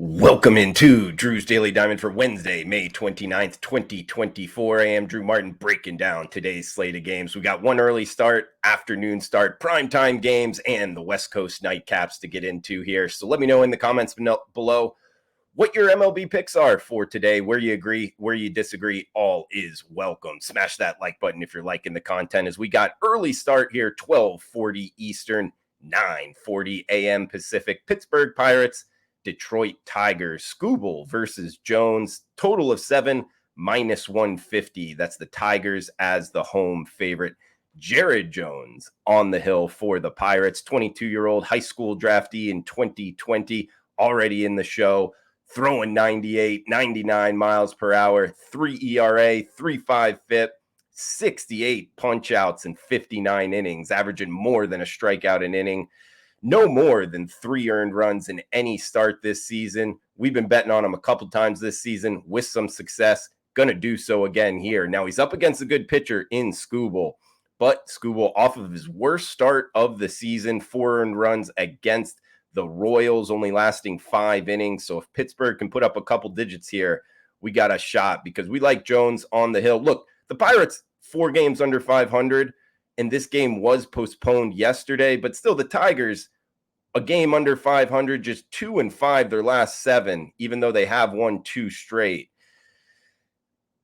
Welcome into Drew's Daily Diamond for Wednesday, May 29th, 2024. I am Drew Martin breaking down today's slate of games. We got one early start, afternoon start, primetime games, and the West Coast nightcaps to get into here. So let me know in the comments below what your MLB picks are for today, where you agree, where you disagree. All is welcome. Smash that like button if you're liking the content as we got early start here, 12:40 Eastern, 9:40 a.m. Pacific. Pittsburgh Pirates, Detroit Tigers. Skubal versus Jones. Total of 7, -150. That's the Tigers as the home favorite. Jared Jones on the hill for the Pirates. 22-year-old high school draftee in 2020. Already in the show. Throwing 98, 99 miles per hour. 3 ERA, 3.5 FIP. 68 punch-outs in 59 innings. Averaging more than a strikeout an inning. No more than 3 earned runs in any start this season. We've been betting on him a couple times this season with some success. Going to do so again here. Now, he's up against a good pitcher in Skubal, but Skubal off of his worst start of the season, 4 earned runs against the Royals, only lasting 5 innings. So if Pittsburgh can put up a couple digits here, we got a shot because we like Jones on the hill. Look, the Pirates, 4 games under 500. And this game was postponed yesterday, but still the Tigers, a game under 500, just 2-5 their last 7, even though they have won 2 straight.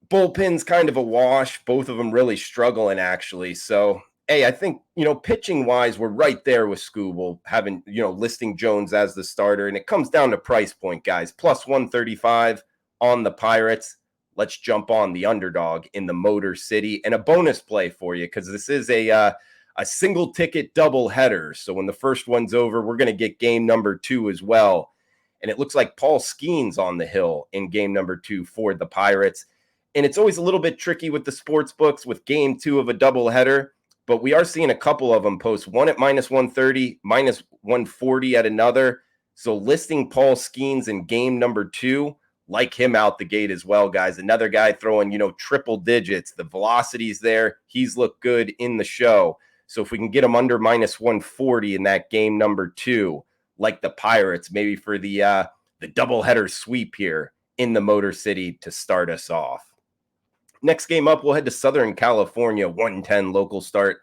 Bullpen's kind of a wash. Both of them really struggling, actually. So, hey, I think, pitching-wise, we're right there with Skubal, having, listing Jones as the starter. And it comes down to price point, guys. Plus 135 on the Pirates. Let's jump on the underdog in the Motor City. And a bonus play for you, because this is a single ticket double header. So when the first one's over, we're going to get game number 2 as well. And it looks like Paul Skeens on the hill in game number 2 for the Pirates. And it's always a little bit tricky with the sports books with game 2 of a double header, but we are seeing a couple of them post, one at -130, -140 at another. So listing Paul Skeens in game number 2, like him out the gate as well, guys. Another guy throwing, triple digits. The velocity's there. He's looked good in the show. So if we can get him under -140 in that game number 2, like the Pirates, maybe for the doubleheader sweep here in the Motor City to start us off. Next game up, we'll head to Southern California, 1:10 local start.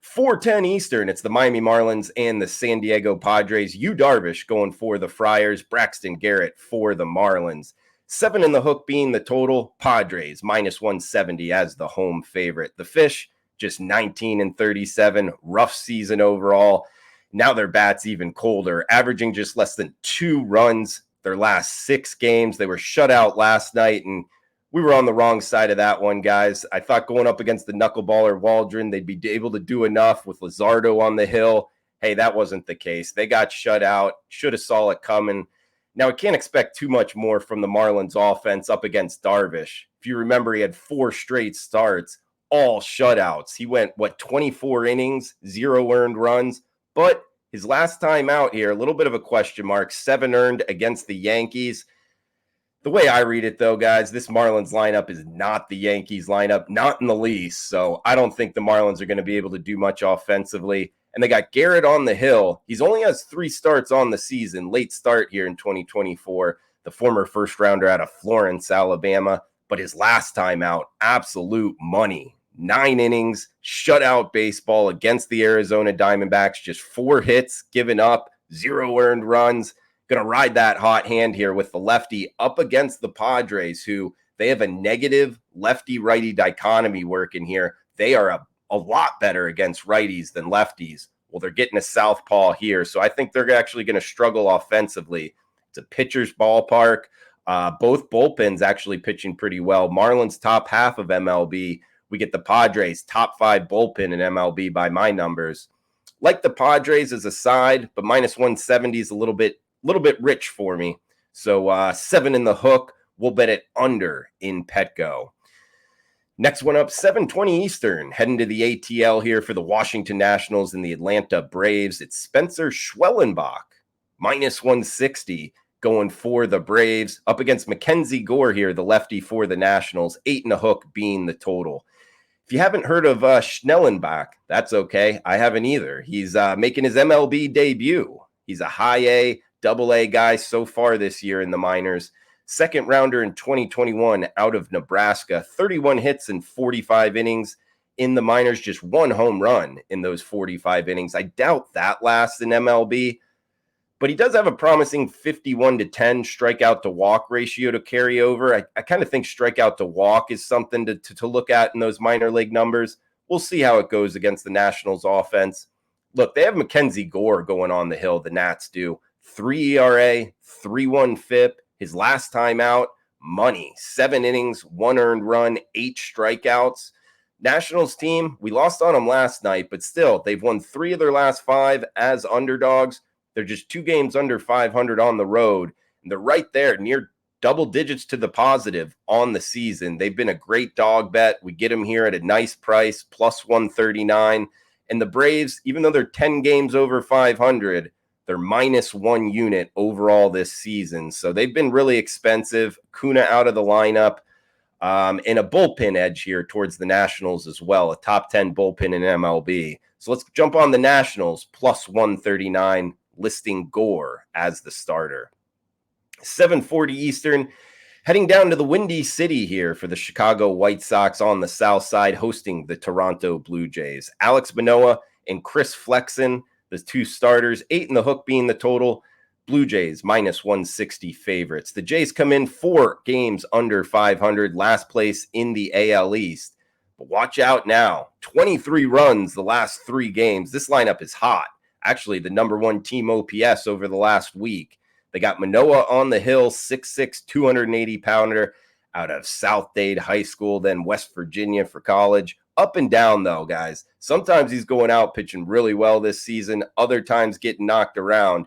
4:10 Eastern, it's the Miami Marlins and the San Diego Padres. Yu Darvish going for the Friars, Braxton Garrett for the Marlins. 7 in the hook being the total. Padres -170 as the home favorite. The Fish just 19-37, rough season overall. Now their bat's even colder, averaging just less than 2 runs their last 6 games. They were shut out last night, and we were on the wrong side of that one, guys. I thought going up against the knuckleballer Waldron, they'd be able to do enough with Luzardo on the hill. Hey, that wasn't the case. They got shut out. Should have saw it coming. Now, I can't expect too much more from the Marlins offense up against Darvish. If you remember, he had 4 straight starts, all shutouts. He went, 24 innings, 0 earned runs. But his last time out here, a little bit of a question mark, 7 earned against the Yankees. The way I read it, though, guys, this Marlins lineup is not the Yankees lineup, not in the least. So I don't think the Marlins are going to be able to do much offensively. And they got Garrett on the hill. He's only has 3 starts on the season, late start here in 2024. The former first rounder out of Florence, Alabama. But his last time out, absolute money. 9 innings, shutout baseball against the Arizona Diamondbacks. Just 4 hits given up, 0 earned runs. Going to ride that hot hand here with the lefty up against the Padres, who they have a negative lefty-righty dichotomy working here. They are a lot better against righties than lefties. Well, they're getting a southpaw here, so I think they're actually going to struggle offensively. It's a pitcher's ballpark. Both bullpens actually pitching pretty well. Marlins top half of MLB. We get the Padres top 5 bullpen in MLB by my numbers. Like the Padres as a side, but -170 is a little bit rich for me. So 7 in the hook. We'll bet it under in Petco. Next one up, 7:20 Eastern. Heading to the ATL here for the Washington Nationals and the Atlanta Braves. It's Spencer Schwellenbach, -160, going for the Braves. Up against Mackenzie Gore here, the lefty for the Nationals. 8 in the hook being the total. If you haven't heard of Schnellenbach, that's okay. I haven't either. He's making his MLB debut. He's a high A, Double-A guy so far this year in the minors. Second rounder in 2021 out of Nebraska. 31 hits in 45 innings in the minors, just one home run in those 45 innings. I doubt that lasts in MLB, but he does have a promising 51 to 10 strikeout to walk ratio to carry over. I kind of think strikeout to walk is something to look at in those minor league numbers. We'll see how it goes against the Nationals offense. Look, they have Mackenzie Gore going on the hill, the Nats do. 3 ERA, 3.1 FIP. His last time out, money. 7 innings, 1 earned run, 8 strikeouts. Nationals team, we lost on them last night, but still, they've won 3 of their last 5 as underdogs. They're just 2 games under 500 on the road, and they're right there near double digits to the positive on the season. They've been a great dog bet. We get them here at a nice price, plus 139. And the Braves, even though they're 10 games over 500, they're minus 1 unit overall this season. So they've been really expensive. Kuna out of the lineup, and a bullpen edge here towards the Nationals as well, a top 10 bullpen in MLB. So let's jump on the Nationals, plus 139. Listing Gore as the starter. 7:40 Eastern, heading down to the Windy City here for the Chicago White Sox on the south side, hosting the Toronto Blue Jays. Alex Manoah and Chris Flexen, the 2 starters, 8 in the hook being the total. Blue Jays minus 160 favorites. The Jays come in 4 games under 500, last place in the AL East. But watch out now, 23 runs the last 3 games. This lineup is hot. Actually, the number 1 team OPS over the last week. They got Manoah on the hill, 6'6", 280-pounder out of South Dade High School, then West Virginia for college. Up and down, though, guys. Sometimes he's going out pitching really well this season. Other times getting knocked around.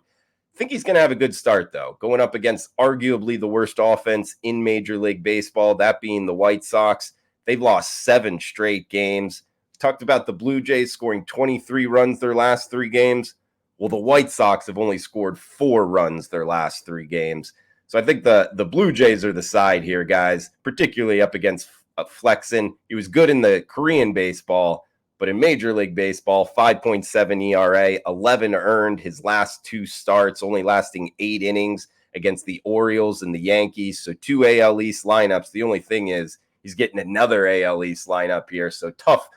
I think he's going to have a good start, though, going up against arguably the worst offense in Major League Baseball, that being the White Sox. They've lost 7 straight games. Talked about the Blue Jays scoring 23 runs their last 3 games. Well, the White Sox have only scored 4 runs their last 3 games. So I think the Blue Jays are the side here, guys, particularly up against Flexen. He was good in the Korean baseball, but in Major League Baseball, 5.7 ERA, 11 earned his last 2 starts, only lasting 8 innings against the Orioles and the Yankees. So 2 AL East lineups. The only thing is he's getting another AL East lineup here. So tough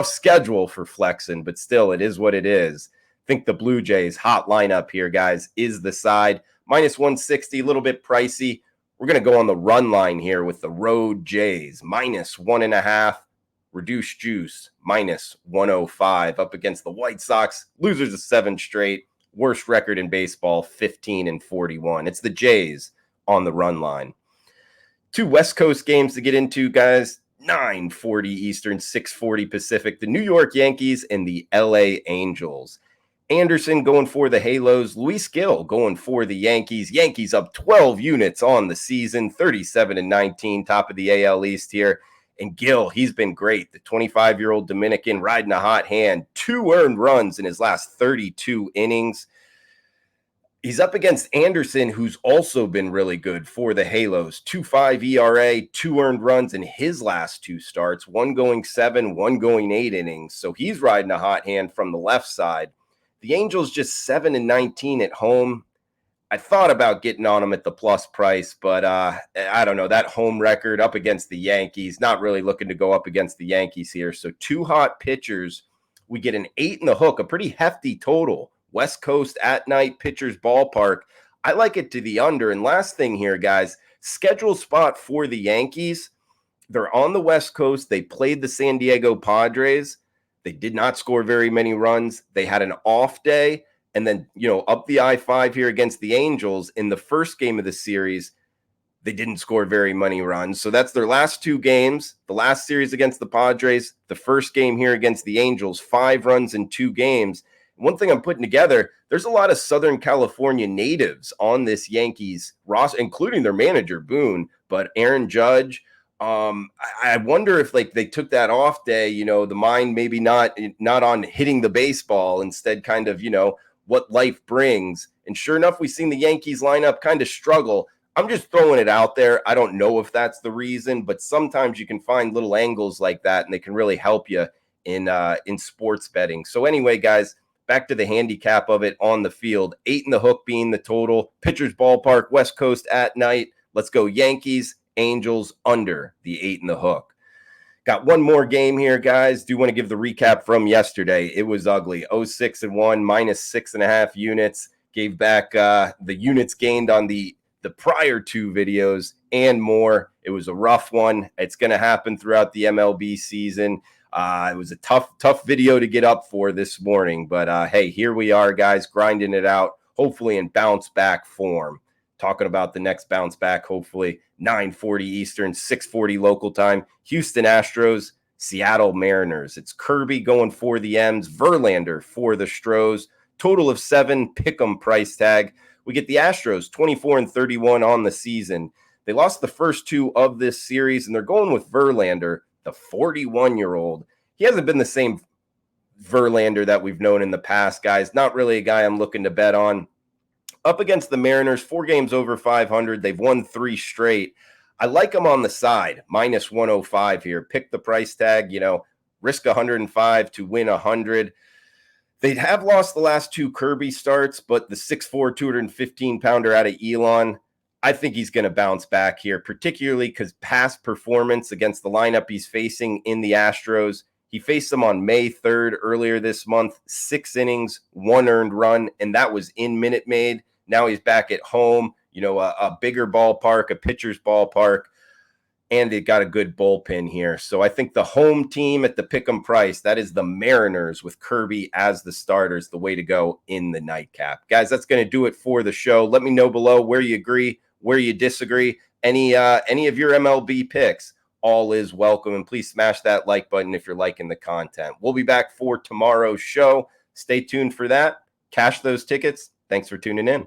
schedule for Flexen, but still, it is what it is. I think the Blue Jays hot lineup here, guys, is the side. Minus 160, a little bit pricey. We're going to go on the run line here with the road Jays. Minus 1.5, reduced juice, minus 105 up against the White Sox. Losers of 7 straight. Worst record in baseball, 15-41. It's the Jays on the run line. 2 West Coast games to get into, guys. 9:40 Eastern, 6:40 Pacific. The New York Yankees and the LA Angels. Anderson going for the Halos. Luis Gil going for the Yankees. Yankees up 12 units on the season, 37-19, top of the AL East here. And Gil, he's been great. The 25-year-old Dominican riding a hot hand. 2 earned runs in his last 32 innings. He's up against Anderson, who's also been really good for the Halos. 2.5 ERA, 2 earned runs in his last 2 starts, 1 going 7, 1 going 8 innings. So he's riding a hot hand from the left side. The Angels just 7-19 at home. I thought about getting on them at the plus price, but I don't know. That home record up against the Yankees, not really looking to go up against the Yankees here. So 2 hot pitchers. We get an 8 in the hook, a pretty hefty total. West Coast at night, pitchers ballpark. I like it to the under. And last thing here, guys, schedule spot for the Yankees. They're on the West Coast. They played the San Diego Padres. They did not score very many runs. They had an off day. And then, up the I-5 here against the Angels in the first game of the series, they didn't score very many runs. So that's their last 2 games. The last series against the Padres, the first game here against the Angels, 5 runs in 2 games. One thing I'm putting together, there's a lot of Southern California natives on this Yankees roster, including their manager, Boone, but Aaron Judge. I wonder if they took that off day, the mind maybe not on hitting the baseball, instead kind of, what life brings. And sure enough, we've seen the Yankees lineup kind of struggle. I'm just throwing it out there. I don't know if that's the reason, but sometimes you can find little angles like that, and they can really help you in sports betting. So anyway, guys, back to the handicap of it on the field. 8 in the hook being the total. Pitcher's Ballpark, West Coast at night. Let's go Yankees, Angels under the 8 in the hook. Got one more game here, guys. Do want to give the recap from yesterday. It was ugly. 0-6-1, minus 6.5 units. Gave back the units gained on the prior two videos and more. It was a rough one. It's going to happen throughout the MLB season. It was a tough video to get up for this morning. But hey, here we are, guys, grinding it out, hopefully in bounce back form. Talking about the next bounce back, hopefully 9:40 Eastern, 6:40 local time. Houston Astros, Seattle Mariners. It's Kirby going for the M's, Verlander for the Stros. Total of 7, pick'em price tag. We get the Astros 24-31 on the season. They lost the first two of this series, and they're going with Verlander, the 41-year-old. He hasn't been the same Verlander that we've known in the past, guys. Not really a guy I'm looking to bet on. Up against the Mariners, 4 games over 500. They've won 3 straight. I like them on the side, minus 105 here. Pick the price tag, risk 105 to win 100. They have lost the last 2 Kirby starts, but the 6'4", 215-pounder out of Elon, I think he's going to bounce back here, particularly because past performance against the lineup he's facing in the Astros. He faced them on May 3rd earlier this month, 6 innings, 1 earned run, and that was in Minute Maid. Now he's back at home, a bigger ballpark, a pitcher's ballpark, and they got a good bullpen here. So I think the home team at the pick'em price, that is the Mariners with Kirby as the starters, the way to go in the nightcap. Guys, that's going to do it for the show. Let me know below where you agree, where you disagree, any of your MLB picks. All is welcome, and please smash that like button if you're liking the content. We'll be back for tomorrow's show. Stay tuned for that. Cash those tickets. Thanks for tuning in.